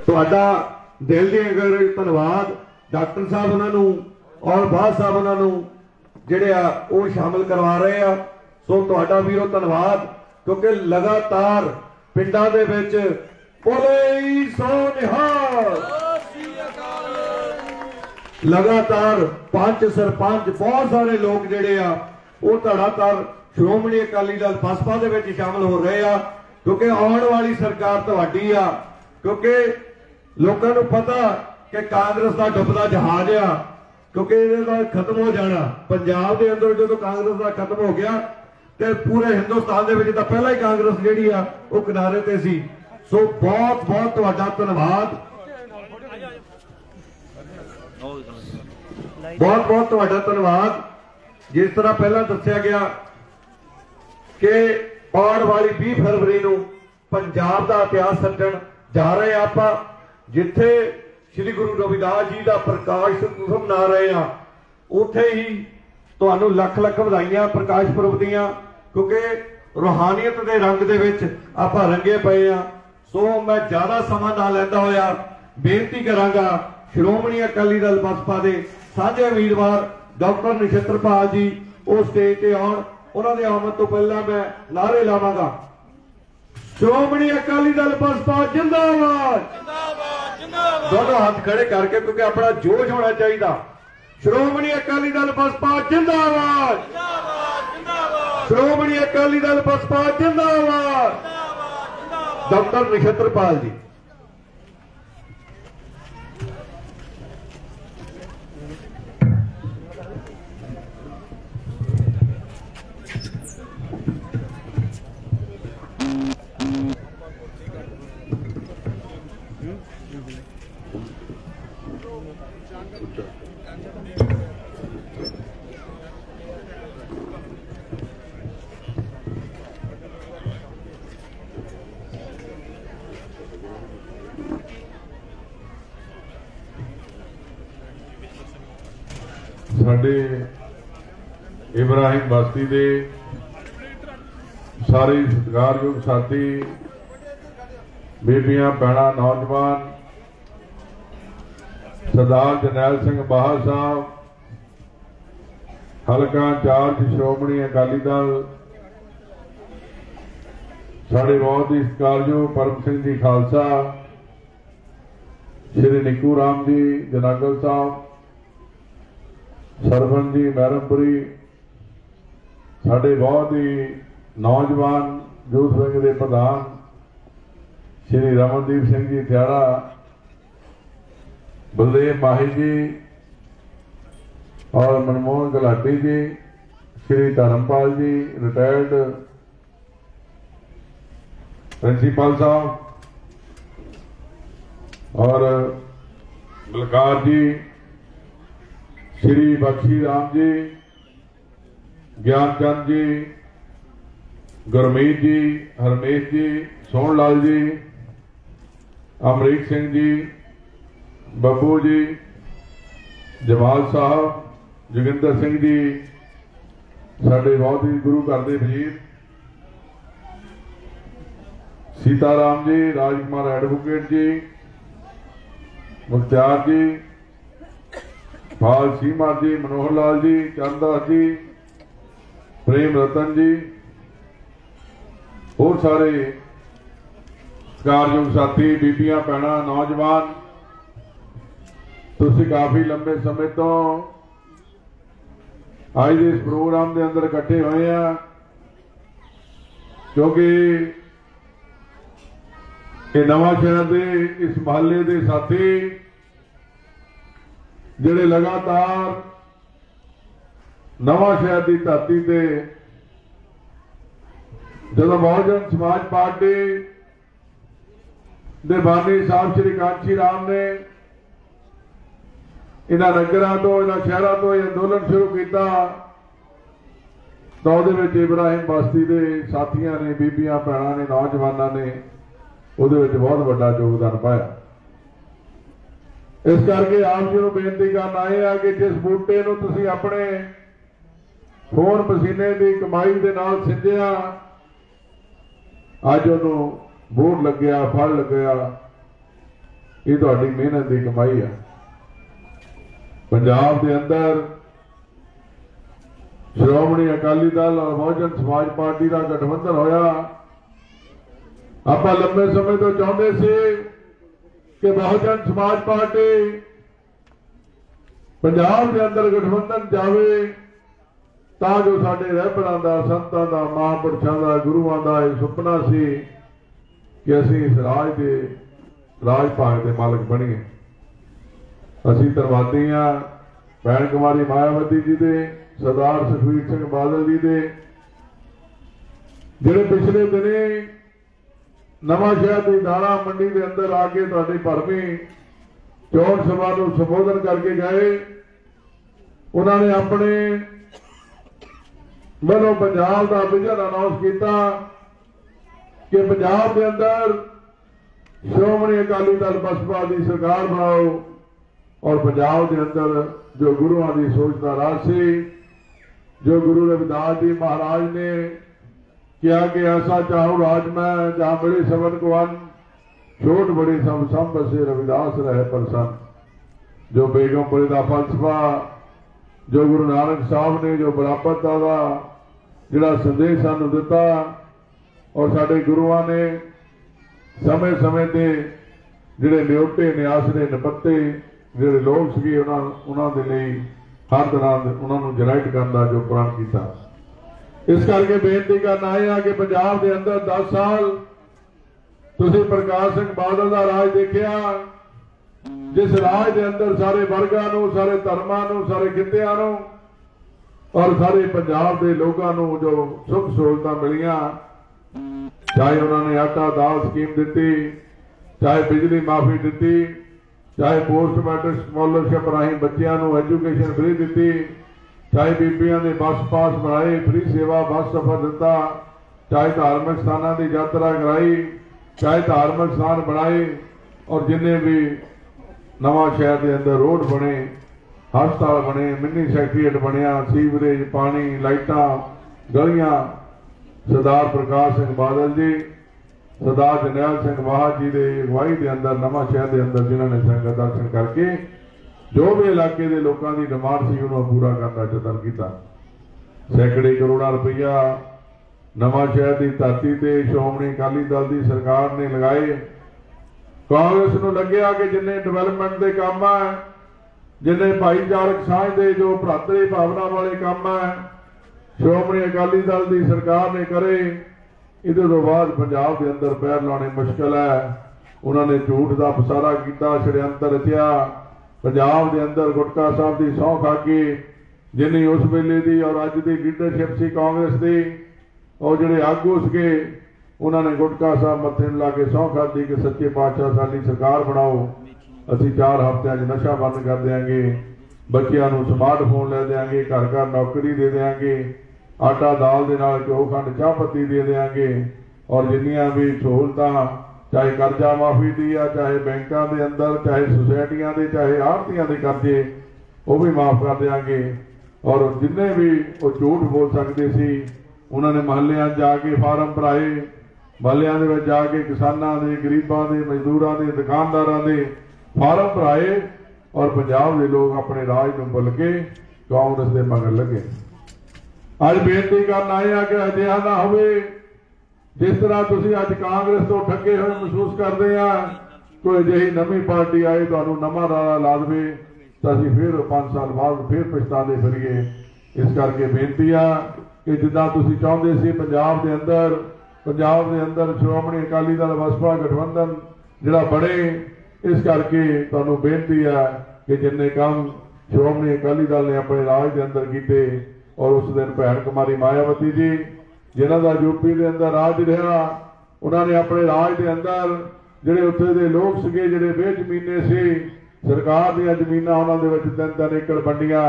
तुहाडा दिल दी धन्नवाद डॉक्टर साहब उन्होंने और बाद साहब उन्होंने जिहड़े आ शामिल करवा रहे आ। सो तुहाडा वीरो धन्नवाद, क्योंकि लगातार पिंडां दे विच बोले सो निहाल लगातार पंच सरपंच बहुत सारे लोग जिहड़े आ वो धड़ाधड़ श्रोमणी अकाली दल बसपा दे विच शामिल हो रहे आ, क्योंकि आने वाली सरकार तुहाडी आ। क्योंकि लोगों को पता कि कांग्रेस का डुबदा जहाज आ, क्योंकि इहदा खत्म हो जाना पंजाब के अंदर जो कांग्रेस का खत्म हो गया तो पूरे हिंदुस्तान के तो पहला ही कांग्रेस जिहड़ी आ वो किनारे ते सी। सो बहुत बहुत तुहाडा धन्नवाद, बहुत बहुत तुहाडा धन्नवाद। जिस तरह पहला दस्या गया कि आने वाली 20 फरवरी को पंजाब का इतिहास सजन जा रहे आप, जिथे श्री गुरु रविदास जी का प्रकाश पुरब मना रहे हैं, उथे ही तुहानू लख लख बधाइयां प्रकाश पुरब दियां, क्योंकि रूहानियत के रंग दे विच आपां रंगे पे आ। सो मैं ज्यादा समा ना लैंदा होया बेनती करांगा श्रोमणी अकाली दल बसपा के साझे उम्मीदवार डॉक्टर नक्षत्रपाल जी वो स्टेज पे आउण। उन्हां दे आमद तो पहला मैं नारे लावांगा, श्रोमणी अकाली दल बसपा जिंदाबाद जिंदाबाद। दोनों हाथ खड़े करके, क्योंकि अपना जोश होना चाहिए। श्रोमणी अकाली दल बसपा जिंदाबाद जिंदाबाद, श्रोमणी अकाली दल बसपा जिंदाबाद। डॉक्टर नक्षत्रपाल जी। साडे इब्राहिम बस्ती दे सारे सत्कारयोग साथी बेबियां भैणां नौजवान सरदार जरनैल सिंह बाहर साहब हलका इंचार्ज श्रोमणी अकाली दल, साढ़े बहुत ही सत्कारयोग परम सिंह जी खालसा, श्री निकू राम जी जनागल साहब, सरपंच जी मैरमपुरी, साढ़े बहुत ही नौजवान यूथ विंग के प्रधान श्री रमनदीप सिंह जी थियाड़ा, बलदेव माही जी और मनमोहन गुलाटी जी, श्री धर्मपाल जी रिटायर्ड प्रिंसीपल साहब और बलकार जी, श्री बख्शी राम जी, ज्ञानचंद जी, गुरमीत जी, हरमेश जी, सोहन लाल जी, अमरीक सिंह जी, बब्बू जी, जमाल साहब, जोगिंदर सिंह जी, साढ़े बहुत ही गुरु घर के वजीर, सीताराम जी, राजकुमार एडवोकेट जी, मुख्तियार जी, पाल सीमा जी, मनोहर लाल जी, चंदास जी, प्रेम रतन जी, और सारे सत्कारयोग साथी बीबियां भैणां नौजवान, तुसीं काफ़ी लंबे समय तो अज के इस प्रोग्राम के अंदर इकट्ठे हुए हैं, क्योंकि ये नवांशहर के इस महल्ले के साथी जिहड़े लगातार नवांशहर की धरती से जदों बहुजन समाज पार्टी दे बानी साहब श्री कांची राम ने इन्हां नगरां तो इन्हां शहरां तो अंदोलन शुरू किया, तो उहदे इब्राहिम बस्ती के साथियों ने, बीबियां भैणां ने, नौजवानों ने उहदे बहुत बड़ा योगदान पाया। इस करके आप जी को बेनती करना है कि जिस बूटे नूं तुसीं अपने खून पसीने की कमाई के नाल सिंजिया, अज उन्होंने बूट लग्या, फल लग्या, ये तुहाडी मेहनत की कमाई है। पंजाब के अंदर श्रोमणी अकाली दल और बहुजन समाज पार्टी का गठबंधन होया। आप लंबे समय तो चाहते थे कि बहुजन समाज पार्टी पंजाब के अंदर गठबंधन जावे तां जो साडे रहबरां दा, संतां दा, महापुरुषां दा, गुरुआं दा यह सुपना सी कि असीं इस राज भाग के मालक बनीए। असीं धन्नवादी हाँ भैन कुमारी मायावती जी दे, सरदार सुखबीर सिंह बादल जी दे, जिहड़े पिछले दिने नवांशहर की दाणा मंडी के अंदर आके तुहाडी भरवीं चोण सभा को संबोधन करके गए। उन्होंने अपने वालों पंजाब का विजन अनाउंस किया कि पंजाब के अंदर श्रोमणी अकाली दल बसपा की सरकार बनाओ और पंजाब के अंदर जो गुरुआं की सोच का राज से, जो गुरु रविदास जी महाराज ने किया कि ऐसा चाहूं राज में जहां बड़े सबन को अन, छोट बड़े सब बसे रविदास रहे प्रसन्न। जो बेगमपुरी का फलसफा, जो गुरु नानक साहब ने जो बराबरता का जिहड़ा संदेश सानू दिता और साडे गुरुआं ने समय समय ते जिहड़े न्योटे निआसरे निपत्ते जिहड़े लोग सीगे उन्हां दे लई हर तरह उन्होंने जनरेट करने का जो प्रण किया। इस करके बेनती करना है कि पंजाब के अंदर 10 साल तुसीं प्रकाश सिंह बादल का राज देखिया, जिस राज के अंदर सारे वर्गां नूं, सारे धर्मां नूं, सारे खित्तिआं नूं और सारे पंजाब के लोगों नूं जो सुख सहूलतां मिलियां, चाहे उन्होंने आटा दाल स्कीम दी, चाहे बिजली माफी दी, चाहे पोस्ट मैट्रिक स्कॉलरशिप राही बच्चों को एजुकेशन फ्री दी, चाहे बीबियां ने बस पास बनाए, फ्री सेवा बस सफर दिता, चाहे धार्मिक स्थानों की यात्रा कराई, चाहे धार्मिक स्थान बनाए और जिन्हें भी नवांशहर के अंदर रोड बने, हस्पताल बने, मिनी सैकटरीएट बनया, सीवरेज, पानी, लाइटां, गलियां, सरदार प्रकाश सिंह बादल जी, सरदार जरनैल सिंह वाह जी के अगवाई के अंदर नवांशहर के अंदर जिन्होंने संगत दर्शन करके जो भी इलाके के लोगों की डिमांड सी उन्होंने पूरा करने का यतन किया। सैकड़े करोड़ रुपया नवांशहर की धरती से श्रोमणी अकाली दल की सरकार ने लगाए। कांग्रेस को लग्या कि जिन्हें डिवेलपमेंट के काम है, जिन्हें भाईचारक साझ के जो भ्रातरी भावना वाले काम है, श्रोमणी अकाली दल की सरकार ने करे। इहदे तो बाद पंजाब के अंदर पैर लाने मुश्किल है। उन्होंने झूठ का पसारा किया, षड्यंत्र रचिया, पंजाब के अंदर गुटका साहब की सौं खा के जिन्नी उस वेले की और अज की लीडरशिप सी कांग्रेस की और जिहड़े आगू सके उन्होंने गुटका साहब मत्थे ला के सौं खाधी कि सच्चे पातशाह साडी सरकार बनाओ, असीं 4 हफ्तियां नशा बंद कर देंगे, बच्चों को स्मार्टफोन ले देंगे, घर घर नौकरी दे देंगे, आटा दाल के नाल घ्यो खंड चाह पत्ती दे देंगे और जिन्नियां भी सहूलतां चाहे कर्जा माफी दी आ, चाहे बैंकों के अंदर, चाहे सोसायटियां के, चाहे आड़तियां के कर्जे वो भी माफ कर देंगे। और जिन्हें भी वो झूठ बोल सकते सी उन्होंने महल्लियां जाके फार्म भराए, महल्लियां दे विच जाके किसानां दे, गरीबां दे, मजदूरां दे, दुकानदारां दे फार्म भराए और पंजाब के लोग अपने राज को भुल के कांग्रेस के मगर लगे। अज बेनती करना है कि अजिहा ना होवे जिस तरह तुसीं अज कांग्रेस तो ठगे हुए महसूस करते हैं, कोई अजिही नवी पार्टी आए तुहानूं नवां राह ला देवे तो असीं फिर 5 साल बाद फिर पछताते फिरीए। इस करके बेनती है कि जिद्दां तुसीं चाहुंदे सी पंजाब के अंदर श्रोमणी अकाली दल बसपा गठबंधन जिहड़ा बने, इस करके तुहानूं बेनती है कि जिन्ने काम श्रोमणी अकाली दल ने अपने राज के अंदर किए और उस दिन भैन कुमारी मायावती जी जिन्हों का यूपी के अंदर राज रहा, उन्होंने अपने राज के अंदर जिहड़े उत्थे दे लोग सीगे जिहड़े बेजमीने सी, सरकार दी जमीनां उन्होंने 3-3 एकड़ वंडियां,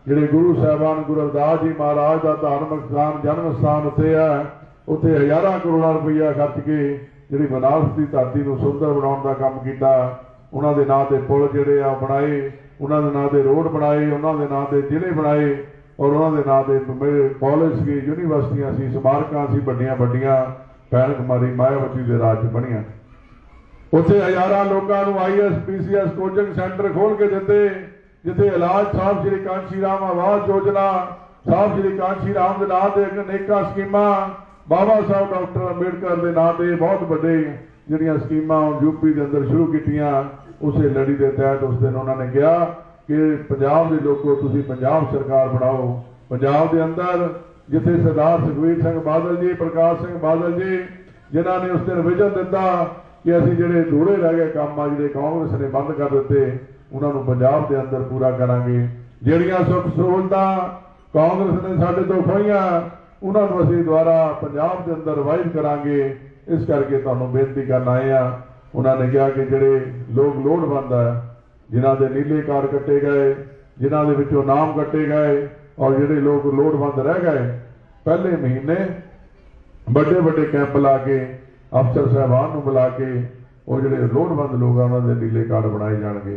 जिहड़े गुरु साहिबान गुरु रविदास जी महाराज का धार्मिक स्थान जन्म स्थान उत्थे है, उत्थे हज़ारां करोड़ रुपया खर्च के जिहड़ी बनारस की धरती को सुंदर बनाने का काम किया। उन्होंने नां ते पुल जिहड़े आ बनाए, उन्होंने नां ते रोड बनाए, उन्होंने नां ते जिले बनाए और उन्होंने नां ते कॉलेज सी, यूनीवर्सिटियां सी, स्मारकां सी, वड्डियां वड्डियां भैन कुमारी मायावती के राज बनिया। ਉੱਥੇ ਹਜ਼ਾਰਾਂ ਲੋਕਾਂ ਨੂੰ IAS PCS ਕੋਚਿੰਗ ਸੈਂਟਰ ਖੋਲ ਕੇ ਦਿੱਤੇ, ਜਿੱਥੇ ਇਲਾਜ ਸਾਹਿਬ ਸ਼੍ਰੀ ਕਾਂਸ਼ੀ ਰਾਮ ਆਵਾਸ ਯੋਜਨਾ, ਸਾਹਿਬ ਸ਼੍ਰੀ ਕਾਂਸ਼ੀ ਰਾਮ ਦੇ ਨਾਂ ਤੇ ਅਨੇਕਾਂ ਸਕੀਮਾਂ, ਬਾਬਾ ਸਾਹਿਬ ਡਾਕਟਰ ਅੰਬੇਡਕਰ ਦੇ ਨਾਂ ਤੇ ਬਹੁਤ ਵੱਡੇ ਜਿਹੜੀਆਂ ਸਕੀਮਾਂ यूपी ਦੇ ਅੰਦਰ ਸ਼ੁਰੂ ਕੀਤੀਆਂ। ਉਸੇ ਲੜੀ ਦੇ ਤਹਿਤ ਉਸ ਦਿਨ ਉਹਨਾਂ ਨੇ ਕਿਹਾ ਕਿ ਪੰਜਾਬ ਦੇ ਲੋਕੋ ਤੁਸੀਂ ਪੰਜਾਬ ਸਰਕਾਰ ਬਣਾਓ। ਪੰਜਾਬ ਦੇ ਅੰਦਰ ਜਿੱਥੇ ਸਰਦਾਰ ਸੁਖਬੀਰ ਸਿੰਘ ਬਾਦਲ जी, प्रकाश सिंह बादल जी, जिन्हों ने उस दिन विजन दिता कि असीं जिहड़े अधूरे रह गए काम आ जिहड़े कांग्रेस ने बंद कर दिते उन्होंने पंजाब के अंदर पूरा करांगे। जिहड़ियां सुख सहूलतां कांग्रेस ने साडे तो खोईयां उन्होंने असीं दुबारा पंजाब के अंदर रिवाइव करांगे। इस करके तुहानूं बेनती करन आए आ। उन्होंने कहा कि जिहड़े लोग लोड़वंद है, जिन्हां दे नीले कार्ड कट्टे गए, जिन्हां दे विचों नाम कट्टे गए और जिहड़े लोग लोड़वंद रह गए, पहले महीने बड़े बड़े कैंप ला के अफसर साहबान नूं बुला के वो जिहड़े लोड़वंद लोग उन्होंने नीले कार्ड बनाए जाणगे।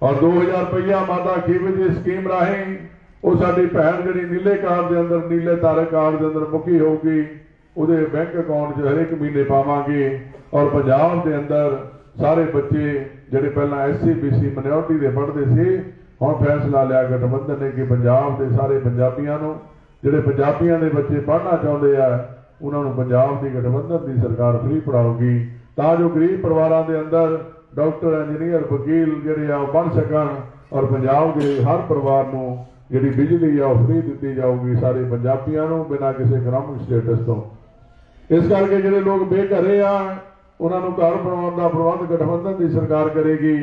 और 2000 रुपया माता खीब जी स्कीम राही वो साडी भैन जिहड़ी नीले कार्ड के अंदर, नीले तारे कार्ड के अंदर मुखी होगी, उहदे बैंक अकाउंट च हरेक महीने पावांगे। और पंजाब के अंदर सारे बच्चे जिहड़े पहला SC BC माइनॉरिटी दे पढ़दे सी, हुण फैसला लिया गठबंधन ने कि पंजाब के सारे पंजाबियों नूं जिहड़े पंजाबियों के बच्चे पढ़ना चाहुंदे आ उन्होंने पंजाब की गठबंधन की सरकार फ्री पढ़ाऊगी, तां जो गरीब परिवारों के अंदर डॉक्टर, इंजीनियर, वकील जिहड़े आ बन सकन। और पंजाब के हर परिवार नूं जिहड़ी बिजली आ फ्री दी जाऊगी सारे पंजाबियों नूं बिना किसी इकनॉमिक स्टेटस तो। इस करके जिहड़े लोग बेघरे आ उन्होंने घर बनाउण दा प्रबंध गठबंधन की सरकार करेगी।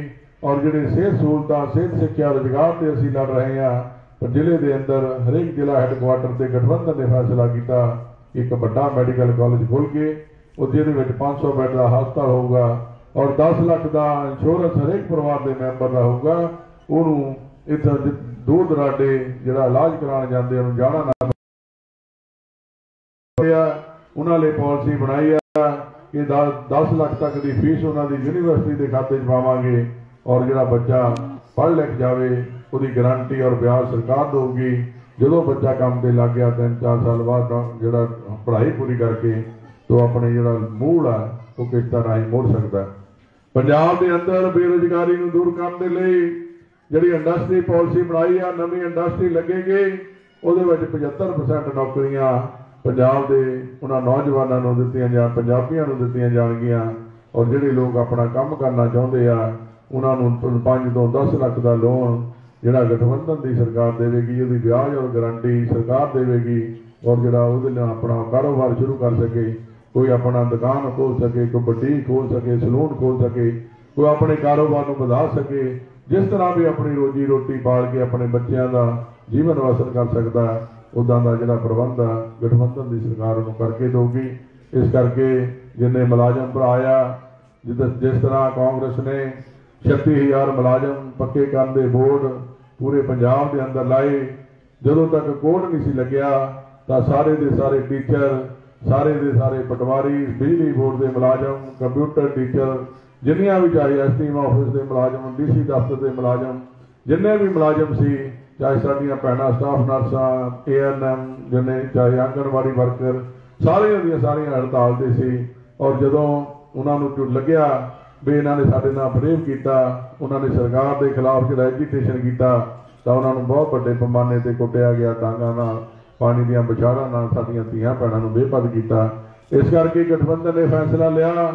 और जिहड़े सेहत सहूलतां, सेहत सिक्ख्या, रोजगार से असीं लड़ रहे हैं, पर जिले के अंदर हरेक जिला हैडकुआटर से गठबंधन ने फैसला किया एक बड़ा मैडिकल कॉलेज खोल के जिहदे विच 500 बैड का हस्पताल होगा और 10 लाख का इंश्योरेंस हरेक परिवार के मैंबर का होगा। उन्होंने इतना दूर दराडे जिहड़ा इलाज कराने जाते उन्होंने जाना ना, उन्होंने पॉलिसी बनाई है कि 10 लाख तक की फीस उन्होंने यूनिवर्सिटी के खाते पावांगे और जिहड़ा बच्चा पढ़ लिख जाए उसकी गारंटी और ब्याज सरकार देगी। जो बच्चा काम पर लग गया 3-4 साल बाद जो पढ़ाई पूरी करके तो अपने जो मूल है वो किश्तां राही मोड़ सकता है। पंजाब के अंदर बेरोजगारी को दूर करने के लिए जिहड़ी इंडस्ट्री पॉलिसी बनाई है, नवी इंडस्ट्री लगेगी, उहदे विच 75% नौकरियां पंजाब के उन्होंने नौजवानों को दित्तियां जाण, पंजाबियों को दित्तियां जाणगियां। और जिहड़े लोग अपना काम करना चाहुंदे आ उन्होंने 5 तो 10 लाख का लोन जिहड़ा गठबंधन की सरकार देगी, उसकी ब्याज और गारंटी सरकार देगी। और जिहड़ा उहदे नाल अपना कारोबार शुरू कर सके, कोई अपना दुकान खोल सके, कोई बुटीक खोल सके, सलून खोल सके, कोई अपने कारोबार को बढ़ा सके, जिस तरह भी अपनी रोजी रोटी पाल के अपने बच्चों का जीवन बसर कर सकता है, उदा का जिहड़ा प्रबंध है गठबंधन की सरकार उन्होंने करके देगी। इस करके जिन्हें मुलाजम भराया, जिस तरह कांग्रेस ने 36,000 मुलाजम पक्के करने दे बोर्ड पूरे पंजाब के अंदर लाए, जदों तक कोड नहीं सी लग्या तो सारे के सारे टीचर, सारे के सारे पटवारी, बिजली बोर्ड के मुलाजम, कंप्यूटर टीचर, जिन्नियां भी चाहे STM ऑफिस के मुलाजम, DC दफ्तर के मुलाजम, जिन्ने भी मुलाजम सी, चाहे साडियां भैणां स्टाफ नर्सां, ANM जिन्हें चाहे आंगनवाड़ी वर्कर, सारियां हड़ताल ते सी। और जदों उन्होंने लग्या भी इन्होंने साडे नाल फरेब किया, उन्होंने सरकार के खिलाफ जो एजीटेशन किया तो उन्होंने बहुत बड़े पैमाने पर कुटिया गया, डांगा नाल, पानी दियां बछाड़ां नाल साडियां धीआं भैणां नूं बेपत किया। इस करके गठबंधन ने फैसला लिया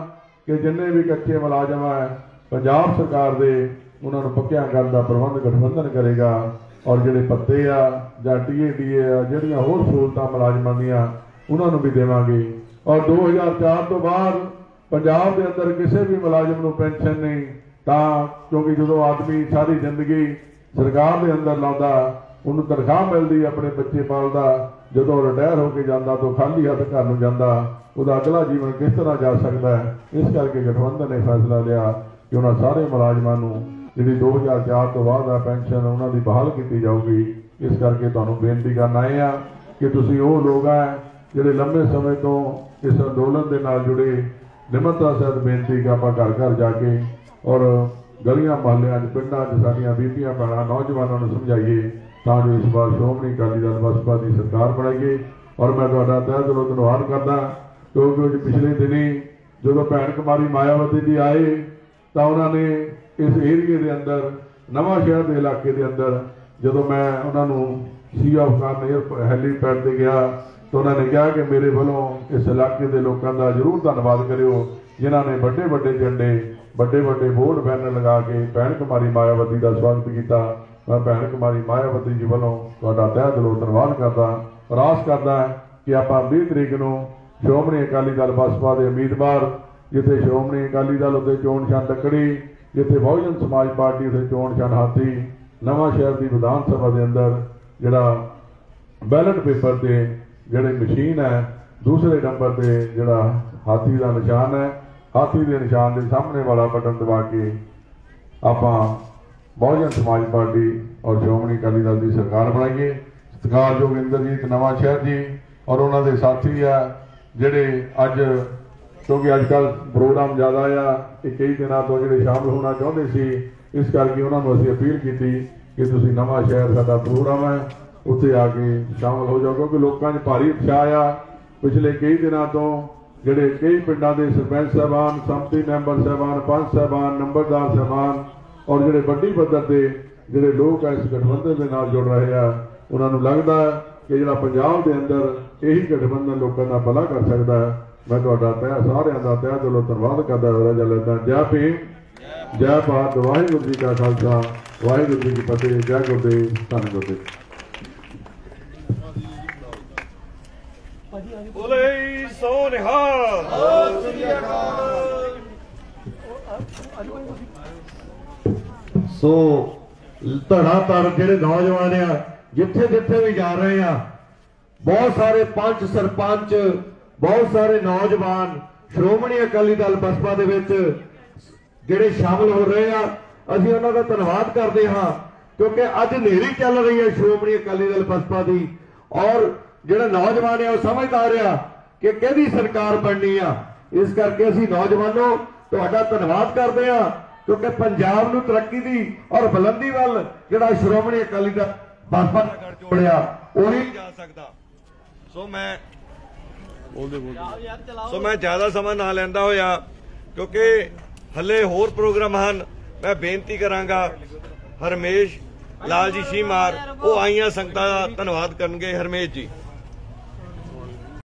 कि जिन्ने भी कच्चे मुलाजम है पंजाब सरकार दे उन्होंने पक्कियां करन दा प्रबंध गठबंधन करेगा। और जिहड़े पत्ते आ जां TADA आ जिहड़ियां होर सहूलतां मुलाजमां दीआं उन्होंने भी देवांगे। और 2004 तो बाद पंजाब के अंदर किसी भी मुलाजम को पेंशन नहीं, क्योंकि जो आदमी सारी जिंदगी सरकार के अंदर लाता उन्होंने तनख्वाह मिलती, अपने बच्चे पालता, जो रिटायर होकर जाता तो खाली हथ घर में जाता, उसका अगला जीवन किस तरह जा सकता है। इस करके गठबंधन ने फैसला लिया कि उन्होंने सारे मुलाजमों को जी 2004 तो बाद पेंशन उन्होंने बहाल की जाऊगी। इस करके तुहानूं बेनती करना आए आ कि तुसीं वो लोग हैं जिहड़े लंबे समय तो इस अंदोलन के नाल जुड़े, निमरता सहित बेनती कि आप घर घर जाके और गलियां मोहल्लियां पिंडां साडियां बीबियां भैणां नौजवानों को समझाइए तां जो इस बार श्रोमणी अकाली दल बसपा की सरकार बनाइए। और मैं तुहाडा तहे दिलों धन्नवाद करदा क्योंकि पिछले दिनी जो भैन कुमारी मायावती जी आए तो उन्होंने इस एरिए के अंदर नवां शहर के इलाके के अंदर जो मैं उन्होंने सी ऑफ खान हैलीपैड से गया तो उन्होंने कहा कि मेरे वालों इस इलाके के लोगों का जरूर धन्यवाद करो जिन्होंने बड़े बड़े झंडे बड़े बड़े बोर्ड बैनर लगा के भैन कुमारी मायावती का स्वागत किया। मैं भैन कुमारी मायावती जी वालों तुहाडा तहे दिलों धन्यवाद करदा और आस करदा कि आप 20 तरीक को श्रोमणी अकाली दल बसपा के उम्मीदवार जिथे श्रोमणी अकाली दल उत्ते चोण निशान लकड़ी जिथे बहुजन समाज पार्टी उत्ते चोण निशान हाथी नवां शहर की विधान सभा के अंदर जिहड़ा बैलेट पेपर से जिहड़ी मशीन है दूसरे नंबर से जिहड़ा हाथी का निशान है हाथी के निशान के सामने वाला बटन दबा के आपां बहुजन समाज पार्टी और श्रोमणी अकाली दल की सरकार बनाइए। सत्कारयोग इंद्रजीत नवां शहर जी और उन्होंने साथी है जिहड़े अज क्योंकि अजकल प्रोग्राम ज़्यादा आ कई दिनों तो जिहड़े शामिल होना चाहते सी इस करके उन्होंने असीं अपील की कि तुसीं नवां शहर साडा प्रोग्राम है उत्थे आके शामिल हो जाओ क्योंकि लोगों में भारी उत्साह आ। पिछले कई दिनों तो जिहड़े कई पिंडां दे सरपंच साहबान संमति मैंबर साहबान पंच साहबान नंबरदार साहबान और जिहड़े वड्डी पद्धर के जिहड़े लोग इस गठबंधन के नाल जुड़ रहे हैं उन्होंने लगता है कि जिहड़ा पंजाब के अंदर यही गठबंधन लोगों का भला कर सकता है। मैं तुहाडा सारिआं दा तहे दिलों धन्नवाद करदा रजा लेदा। जय भीम जय भारत वाहिगुरू जी का खालसा वाहिगुरू जी की फतेह। जय गुरुदेव धन गुरुदेव। बोले सो निहाल। सो धड़ाधड़ जिहड़े नौजवान आ जिथे जिथे भी जा रहे हैं बहुत सारे पंच सरपंच बहुत सारे नौजवान श्रोमणी अकाली दल बसपा दे विच जिहड़े शामिल हो रहे हैं असीं उन्हां दा धन्नवाद करते हाँ क्योंकि अज हनेरी चल रही है श्रोमणी अकाली दल बसपा की और जिहड़ा नौजवान है वह समझदा रहा कि किहदी सरकार बननी आ। इस करके असीं नौजवानों तुहाडा धन्नवाद करते हैं क्योंकि पंजाब नूं तरक्की दी और बुलंदी वाल जिहड़ा श्रोमणी अकाली दल बसपा ने जोड़िया वो नहीं जा सकता। सो मैं ज्यादा समय ना लैंदा होया क्योंकि हले होर प्रोग्राम हैं मैं बेनती करांगा हरमेश लाल जी शीमार वो आईयां संगतां दा धन्नवाद करनगे। हरमेश जी।